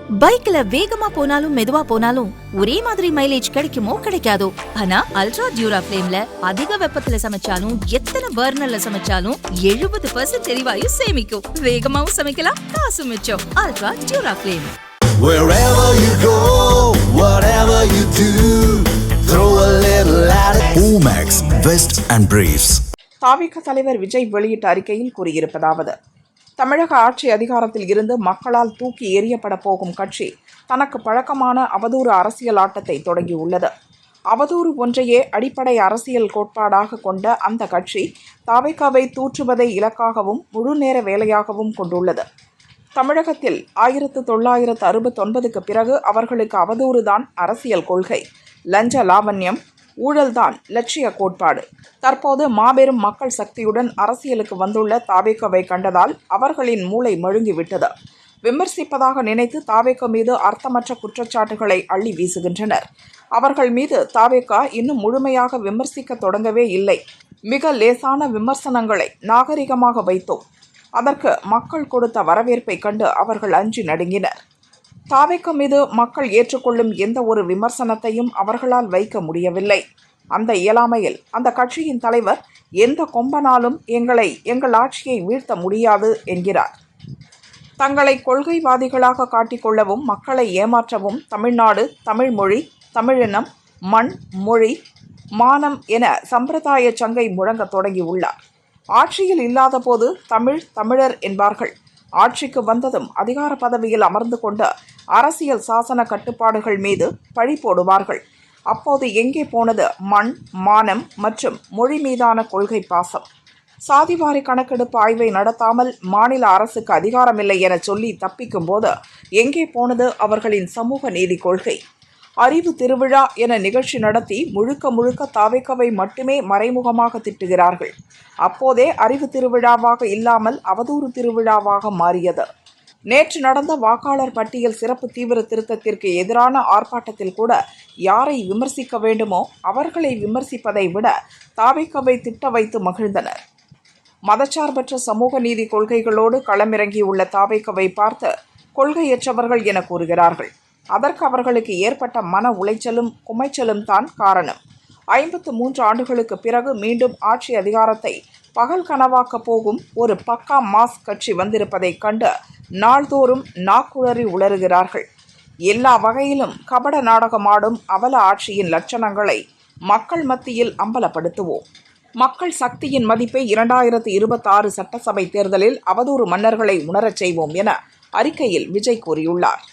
பைக்ல வேகமா போனாலும் மெதுவா போனாலும் ஒரே மாதிரி மைலேஜ் கிடைக்குமோ கிடைக்காதோ. ஆனா அல்ட்ரா டியூரா ஃபிளேம்ல அதிக வெப்பத்துல சமைச்சாலும் எத்தனை பர்னர்ல சமைச்சாலும் 70% எரிவாயு சேமிக்கும். வேகமாவும் சமைக்கலாம், காசு மிச்சம். Ultra டியூரா flame. Wherever you go, whatever you do, throw a little at it. Omax, Vest and Briefs. தாவிக தலைவர் விஜய் வெளியிட்ட அறிக்கையில் கூறியிருப்பதாவது: தமிழக ஆட்சி அதிகாரத்தில் இருந்து மக்களால் தூக்கி எறியப்பட போகும் கட்சி தனக்கு பழக்கமான அவதூறு அரசியல் ஆட்டத்தை தொடங்கியுள்ளது. அவதூறு ஒன்றையே அடிப்படை அரசியல் கோட்பாடாக கொண்ட அந்த கட்சி தாவேகாவை தூற்றுவதை இலக்காகவும் முழுநேர வேலையாகவும் கொண்டுள்ளது. தமிழகத்தில் 1969க்கு பிறகு அவர்களுக்கு அவதூறுதான் அரசியல் கொள்கை, லஞ்ச லாவண்யம், ஊழல்தான் லட்சிய கோட்பாடு. தற்போது மாபெரும் மக்கள் சக்தியுடன் அரசியலுக்கு வந்துள்ள தாவேகாவை கண்டதால் அவர்களின் மூளை மழுங்கிவிட்டது. விமர்சிப்பதாக நினைத்து தாவேகா மீது அர்த்தமற்ற குற்றச்சாட்டுகளை அள்ளி வீசுகின்றனர். அவர்கள் மீது தாவேகா இன்னும் முழுமையாக விமர்சிக்க தொடங்கவே இல்லை. மிக லேசான விமர்சனங்களை நாகரிகமாக வைத்தோம். அதற்கு மக்கள் கொடுத்த வரவேற்பை கண்டு அவர்கள் அஞ்சி நடுங்கினர். தாவேகா மீது மக்கள் ஏற்றுக்கொள்ளும் எந்த ஒரு விமர்சனத்தையும் அவர்களால் வைக்க முடியவில்லை. அந்த இயலாமையில் அந்த கட்சியின் தலைவர் எந்த கொம்பனாலும் எங்கள் ஆட்சியை வீழ்த்த முடியாது என்கிறார். தங்களை கொள்கைவாதிகளாக காட்டிக்கொள்ளவும் மக்களை ஏமாற்றவும் தமிழ்நாடு, தமிழ்மொழி, தமிழினம், மண், மொழி, மானம் என சம்பிரதாய சங்கை முழங்க தொடங்கியுள்ளார். ஆட்சியில் இல்லாத போது தமிழர் என்பார்கள். ஆட்சிக்கு வந்ததும் அதிகார பதவியில் அமர்ந்து கொண்ட அரசியல் சாசன கட்டுப்பாடுகள் மீது பழி போடுவார்கள். அப்போது எங்கே போனது மண், மானம் மற்றும் மொழி மீதான கொள்கை பாசம்? சாதிவாரி கணக்கெடுப்பு ஆய்வை நடத்தாமல் மாநில அரசுக்கு அதிகாரமில்லை என சொல்லி தப்பிக்கும் போது எங்கே போனது அவர்களின் சமூக நீதி கொள்கை? அறிவு திருவிழா என நிகழ்ச்சி நடத்தி முழுக்க தாவேகாவை மட்டுமே மறைமுகமாக திட்டுகிறார்கள். அப்போதே அறிவு திருவிழாவாக இல்லாமல் அவதூறு திருவிழாவாக மாறியது. நேற்று நடந்த வாக்காளர் பட்டியல் சிறப்பு தீவிர திருத்தத்திற்கு எதிரான ஆர்ப்பாட்டத்தில் கூட யாரை விமர்சிக்க வேண்டுமோ அவர்களை விமர்சிப்பதை விட தாவேகாவை திட்ட வைத்து மகிழ்ந்தனர். மதச்சார்பற்ற சமூக நீதி கொள்கைகளோடு களமிறங்கியுள்ள தாவேகாவை பார்த்து கொள்கையற்றவர்கள் என கூறுகிறார்கள். அதற்கு அவர்களுக்கு ஏற்பட்ட மன உளைச்சலும் குமைச்சலும் தான் காரணம். 53 ஆண்டுகளுக்கு பிறகு மீண்டும் ஆட்சி அதிகாரத்தை பகல் கனவாக்க போகும் ஒரு பக்கா மாஸ் கட்சி வந்திருப்பதைக் கண்டு நாள்தோறும் நாக்குழறி உளறுகிறார்கள். எல்லா வகையிலும் கபட நாடகமாடும் அவல ஆட்சியின் லட்சணங்களை மக்கள் மத்தியில் அம்பலப்படுத்துவோம். மக்கள் சக்தியின் மதிப்பை 2026 சட்டசபை தேர்தலில் அவதூறு மன்னர்களை உணரச் செய்வோம் என அறிக்கையில் விஜய் கூறியுள்ளார்.